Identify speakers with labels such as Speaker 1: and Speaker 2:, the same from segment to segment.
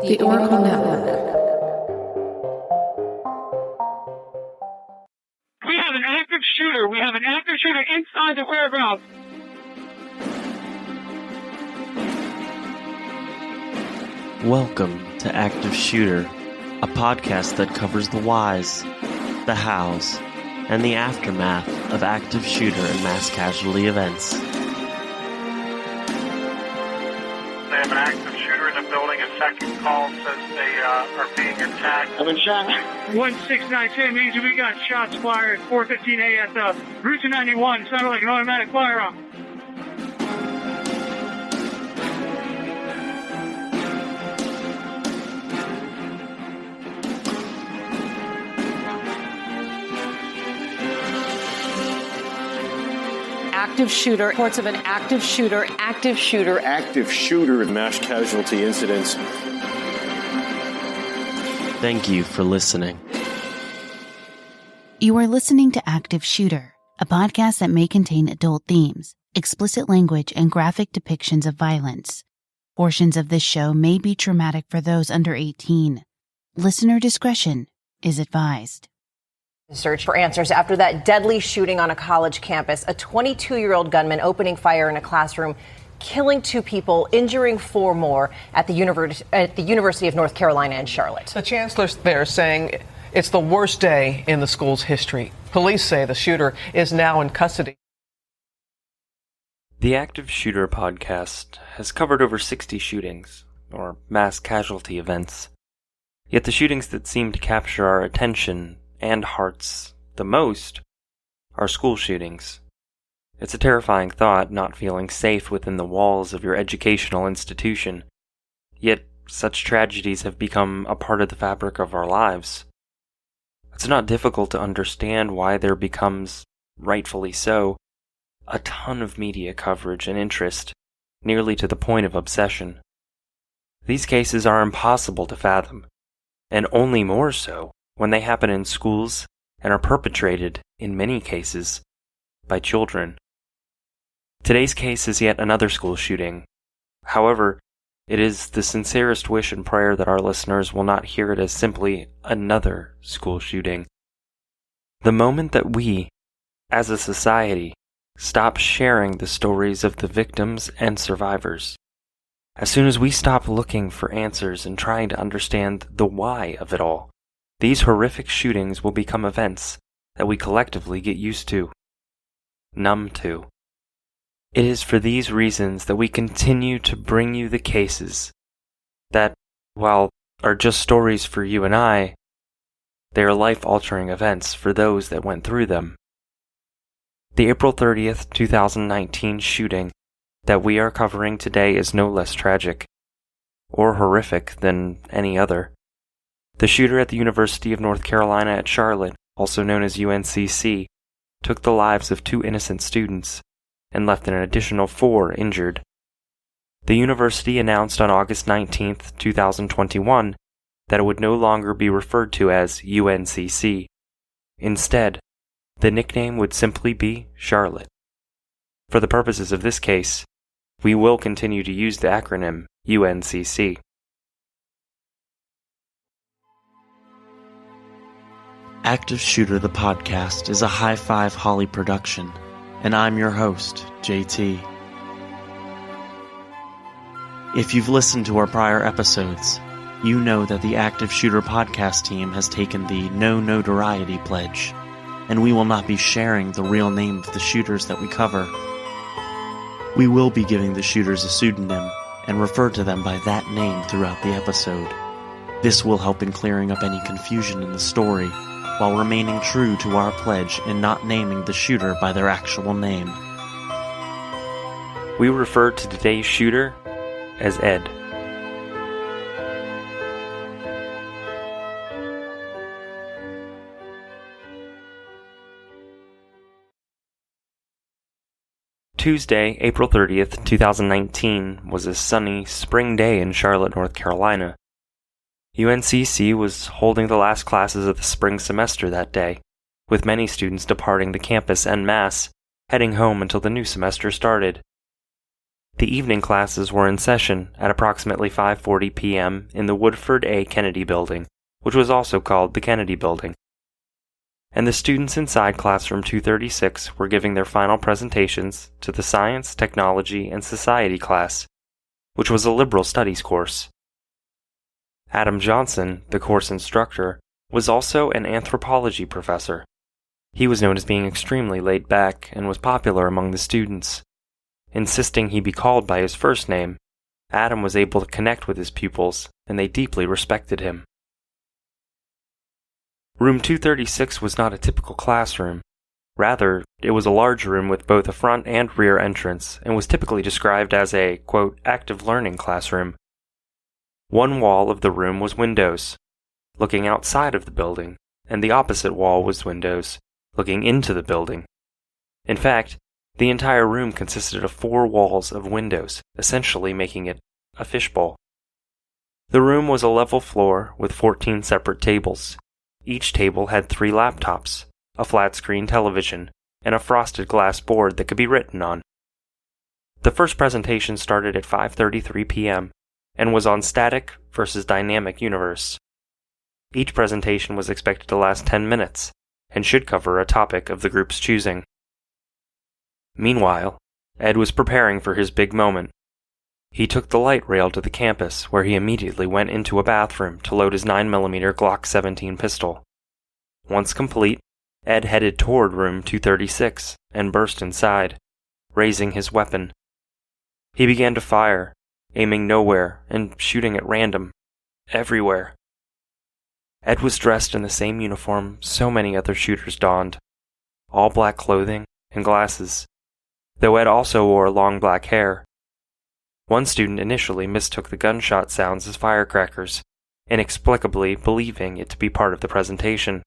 Speaker 1: The Oracl3 Network.
Speaker 2: We have an active shooter. We have an active shooter inside the warehouse.
Speaker 3: Welcome to Active Shooter, a podcast that covers the whys, the hows, and the aftermath of active shooter and mass casualty events.
Speaker 4: They have an active shooter in the building. A second call says they are being attacked.
Speaker 2: I've been shot. 16910 means we got shots fired. 4:15 ASF. Route 291 sounded like an automatic firearm.
Speaker 5: Active shooter, reports of an active shooter,
Speaker 6: active shooter mass casualty incidents.
Speaker 3: Thank you for listening.
Speaker 7: You are listening to Active Shooter, a podcast that may contain adult themes, explicit language, and graphic depictions of violence. Portions of this show may be traumatic for those under 18. Listener discretion is advised.
Speaker 8: Search for answers after that deadly shooting on a college campus. A 22-year-old gunman opening fire in a classroom, killing 2 people, injuring 4 more at the University of North Carolina in Charlotte.
Speaker 9: The chancellor's there saying it's the worst day in the school's history. Police say the shooter is now in custody.
Speaker 3: The Active Shooter podcast has covered over 60 shootings, or mass casualty events. Yet the shootings that seem to capture our attention and hearts the most are school shootings. It's a terrifying thought, not feeling safe within the walls of your educational institution. Yet such tragedies have become a part of the fabric of our lives. It's not difficult to understand why there becomes, rightfully so, a ton of media coverage and interest, nearly to the point of obsession. These cases are impossible to fathom, and only more so when they happen in schools and are perpetrated, in many cases, by children. Today's case is yet another school shooting. However, it is the sincerest wish and prayer that our listeners will not hear it as simply another school shooting. The moment that we, as a society, stop sharing the stories of the victims and survivors, as soon as we stop looking for answers and trying to understand the why of it all, these horrific shootings will become events that we collectively get used to, numb to. It is for these reasons that we continue to bring you the cases that, while are just stories for you and I, they are life-altering events for those that went through them. The April 30th, 2019 shooting that we are covering today is no less tragic or horrific than any other. The shooter at the University of North Carolina at Charlotte, also known as UNCC, took the lives of 2 innocent students and left an additional 4 injured. The university announced on August 19, 2021, that it would no longer be referred to as UNCC. Instead, the nickname would simply be Charlotte. For the purposes of this case, we will continue to use the acronym UNCC. Active Shooter the podcast is a High Five Holly production, and I'm your host, JT. If you've listened to our prior episodes, you know that the Active Shooter podcast team has taken the No Notoriety pledge, and we will not be sharing the real name of the shooters that we cover. We will be giving the shooters a pseudonym and refer to them by that name throughout the episode. This will help in clearing up any confusion in the story, while remaining true to our pledge in not naming the shooter by their actual name. We refer to today's shooter as Ed. Tuesday, April 30th, 2019 was a sunny spring day in Charlotte, North Carolina. UNCC was holding the last classes of the spring semester that day, with many students departing the campus en masse, heading home until the new semester started. The evening classes were in session at approximately 5:40 p.m. in the Woodford A. Kennedy Building, which was also called the Kennedy Building. And the students inside classroom 236 were giving their final presentations to the Science, Technology, and Society class, which was a liberal studies course. Adam Johnson, the course instructor, was also an anthropology professor. He was known as being extremely laid back and was popular among the students. Insisting he be called by his first name, Adam was able to connect with his pupils, and they deeply respected him. Room 236 was not a typical classroom. Rather, it was a large room with both a front and rear entrance, and was typically described as a, quote, active learning classroom. One wall of the room was windows, looking outside of the building, and the opposite wall was windows, looking into the building. In fact, the entire room consisted of 4 walls of windows, essentially making it a fishbowl. The room was a level floor with 14 separate tables. Each table had 3 laptops, a flat-screen television, and a frosted glass board that could be written on. The first presentation started at 5:33 p.m. and was on static versus dynamic universe. Each presentation was expected to last 10 minutes and should cover a topic of the group's choosing. Meanwhile, Ed was preparing for his big moment. He took the light rail to the campus, where he immediately went into a bathroom to load his 9mm Glock 17 pistol. Once complete, Ed headed toward room 236 and burst inside, raising his weapon. He began to fire, aiming nowhere and shooting at random, everywhere. Ed was dressed in the same uniform so many other shooters donned, all black clothing and glasses, though Ed also wore long black hair. One student initially mistook the gunshot sounds as firecrackers, inexplicably believing it to be part of the presentation.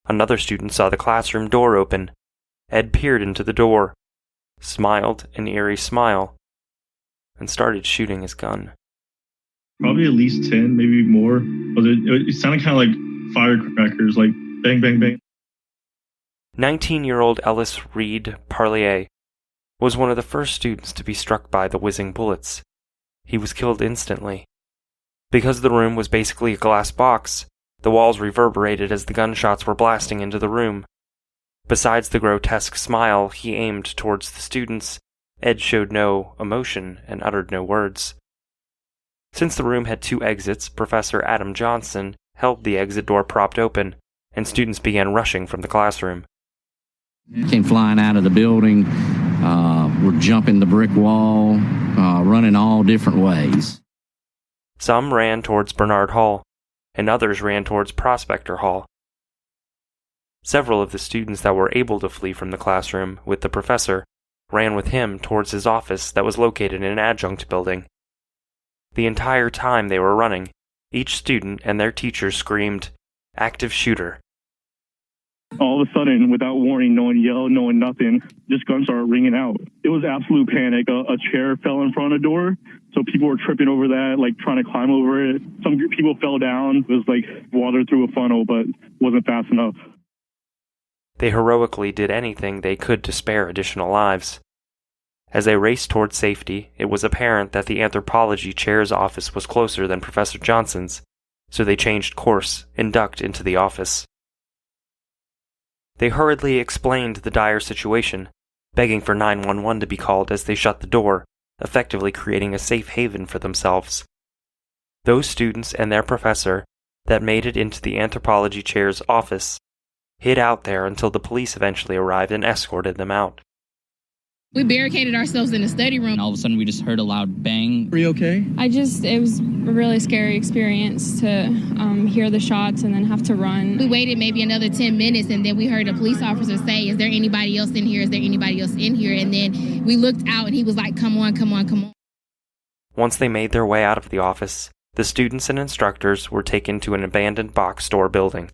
Speaker 3: Another student saw the classroom door open. Ed peered into the door, smiled an eerie smile, and started shooting his gun.
Speaker 1: Probably at least 10, maybe more. It sounded kind of like firecrackers, like bang, bang, bang.
Speaker 3: 19-year-old Ellis Reed Parlier was one of the first students to be struck by the whizzing bullets. He was killed instantly. Because the room was basically a glass box, the walls reverberated as the gunshots were blasting into the room. Besides the grotesque smile he aimed towards the students, Ed showed no emotion and uttered no words. Since the room had 2 exits, Professor Adam Johnson held the exit door propped open, and students began rushing from the classroom.
Speaker 10: Came flying out of the building, were jumping the brick wall, running all different ways.
Speaker 3: Some ran towards Bernard Hall, and others ran towards Prospector Hall. Several of the students that were able to flee from the classroom with the professor ran with him towards his office that was located in an adjunct building. The entire time they were running, each student and their teacher screamed, "Active shooter."
Speaker 1: All of a sudden, without warning, no one yelled, no one nothing, just guns started ringing out. It was absolute panic. A chair fell in front of the door, so people were tripping over that, like trying to climb over it. Some people fell down. It was like water through a funnel, but wasn't fast enough.
Speaker 3: They heroically did anything they could to spare additional lives. As they raced toward safety, it was apparent that the anthropology chair's office was closer than Professor Johnson's, so they changed course and ducked into the office. They hurriedly explained the dire situation, begging for 911 to be called as they shut the door, effectively creating a safe haven for themselves. Those students and their professor that made it into the anthropology chair's office hid out there until the police eventually arrived and escorted them out.
Speaker 11: We barricaded ourselves in the study room.
Speaker 10: All of a sudden, we just heard a loud bang.
Speaker 1: Are you okay?
Speaker 11: It was a really scary experience to hear the shots and then have to run. We waited maybe another 10 minutes, and then we heard a police officer say, "Is there anybody else in here? Is there anybody else in here?" And then we looked out, and he was like, "Come on, come on, come on."
Speaker 3: Once they made their way out of the office, the students and instructors were taken to an abandoned box store building,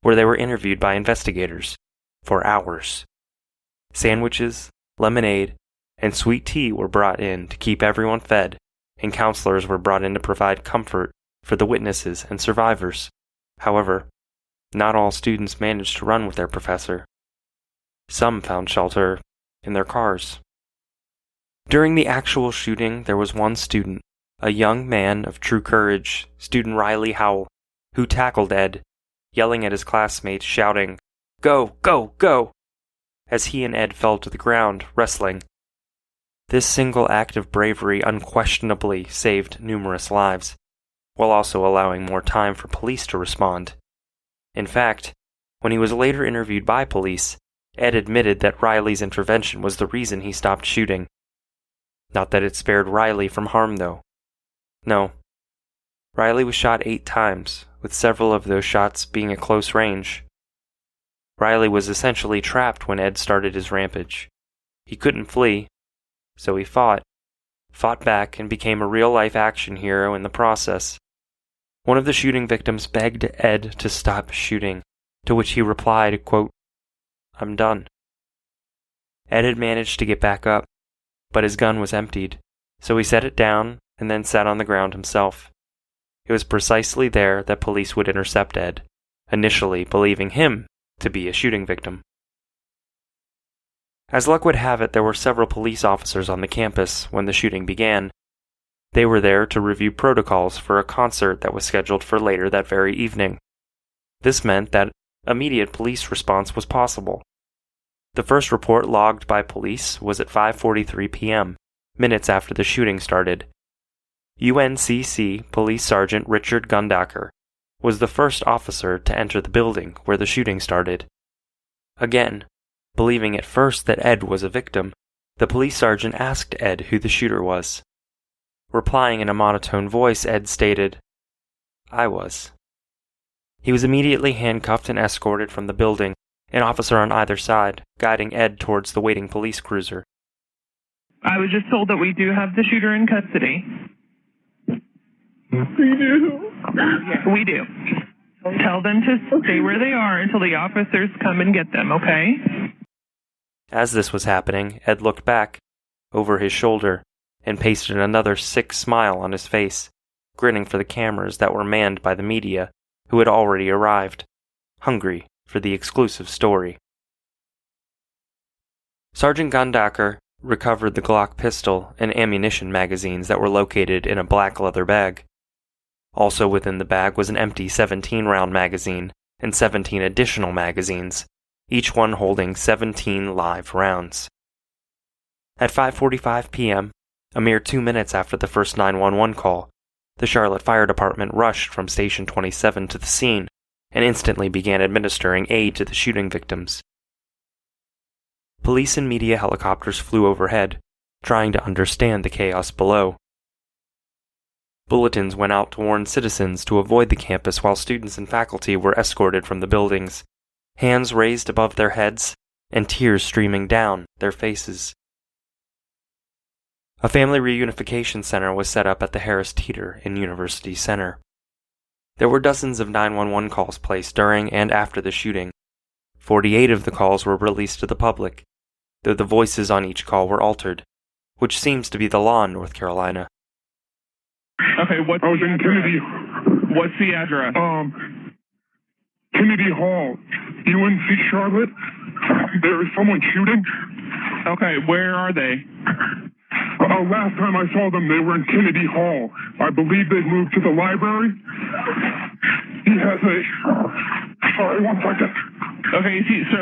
Speaker 3: where they were interviewed by investigators for hours. Sandwiches, lemonade, and sweet tea were brought in to keep everyone fed, and counselors were brought in to provide comfort for the witnesses and survivors. However, not all students managed to run with their professor. Some found shelter in their cars. During the actual shooting, there was one student, a young man of true courage, student Riley Howell, who tackled Ed, yelling at his classmates, shouting, "Go, go, go!" as he and Ed fell to the ground, wrestling. This single act of bravery unquestionably saved numerous lives, while also allowing more time for police to respond. In fact, when he was later interviewed by police, Ed admitted that Riley's intervention was the reason he stopped shooting. Not that it spared Riley from harm, though. No. Riley was shot 8 times, with several of those shots being at close range. Riley was essentially trapped when Ed started his rampage. He couldn't flee, so he fought back, and became a real-life action hero in the process. One of the shooting victims begged Ed to stop shooting, to which he replied, quote, "I'm done." Ed had managed to get back up, but his gun was emptied, so he set it down and then sat on the ground himself. It was precisely there that police would intercept Ed, initially believing him to be a shooting victim. As luck would have it, there were several police officers on the campus when the shooting began. They were there to review protocols for a concert that was scheduled for later that very evening. This meant that immediate police response was possible. The first report logged by police was at 5:43 p.m., minutes after the shooting started. UNCC Police Sergeant Richard Gundaker was the first officer to enter the building where the shooting started. Again, believing at first that Ed was a victim, the police sergeant asked Ed who the shooter was. Replying in a monotone voice, Ed stated, "I was." He was immediately handcuffed and escorted from the building, an officer on either side, guiding Ed towards the waiting police cruiser.
Speaker 12: I was just told that we do have the shooter in custody.
Speaker 1: We do?
Speaker 12: We do. Tell them to stay where they are until the officers come and get them, okay?
Speaker 3: As this was happening, Ed looked back, over his shoulder, and pasted another sick smile on his face, grinning for the cameras that were manned by the media, who had already arrived, hungry for the exclusive story. Sergeant Gundaker recovered the Glock pistol and ammunition magazines that were located in a black leather bag. Also within the bag was an empty 17-round magazine and 17 additional magazines, each one holding 17 live rounds. At 5:45 p.m., a mere 2 minutes after the first 911 call, the Charlotte Fire Department rushed from Station 27 to the scene and instantly began administering aid to the shooting victims. Police and media helicopters flew overhead, trying to understand the chaos below. Bulletins went out to warn citizens to avoid the campus while students and faculty were escorted from the buildings, hands raised above their heads and tears streaming down their faces. A family reunification center was set up at the Harris Teeter in University Center. There were dozens of 911 calls placed during and after the shooting. 48 of the calls were released to the public, though the voices on each call were altered, which seems to be the law in North Carolina.
Speaker 12: Okay, what's the address?
Speaker 1: Kennedy.
Speaker 12: What's the address?
Speaker 1: Kennedy Hall, UNC Charlotte. There is someone shooting.
Speaker 12: Okay, where are they?
Speaker 1: Last time I saw them, they were in Kennedy Hall. I believe they moved to the library. He has a... Sorry, 1 second.
Speaker 12: Okay, is he, sir,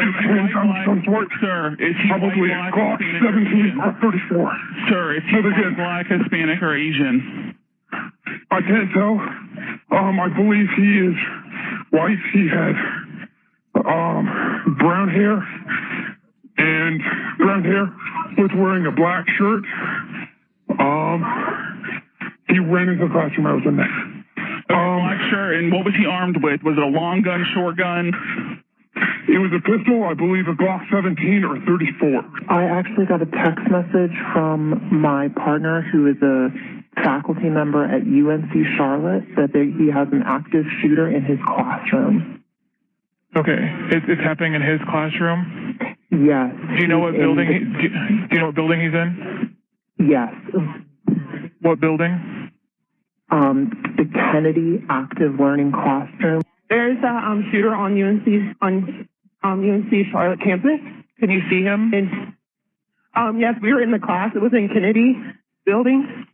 Speaker 12: sir, is he
Speaker 1: probably
Speaker 12: black,
Speaker 1: Glock 17 or 34.
Speaker 12: Sir, is he black, Hispanic, or Asian?
Speaker 1: I can't tell. I believe he is white. He had brown hair was wearing a black shirt. He ran into the classroom. I was in there.
Speaker 12: Black shirt, and what was he armed with? Was it a long gun, short gun?
Speaker 1: It was a pistol, I believe a Glock 17 or 34.
Speaker 13: I actually got a text message from my partner, who is a faculty member at UNC Charlotte, that he has an active shooter in his classroom.
Speaker 12: Okay, it's happening in his classroom?
Speaker 13: Yes.
Speaker 12: Do you know what building? Do you know what building he's in?
Speaker 13: Yes.
Speaker 12: What building?
Speaker 13: The Kennedy Active Learning Classroom.
Speaker 14: There's a shooter on UNC Charlotte campus.
Speaker 12: Can you see him?
Speaker 14: Yes, we were in the class. It was in Kennedy building.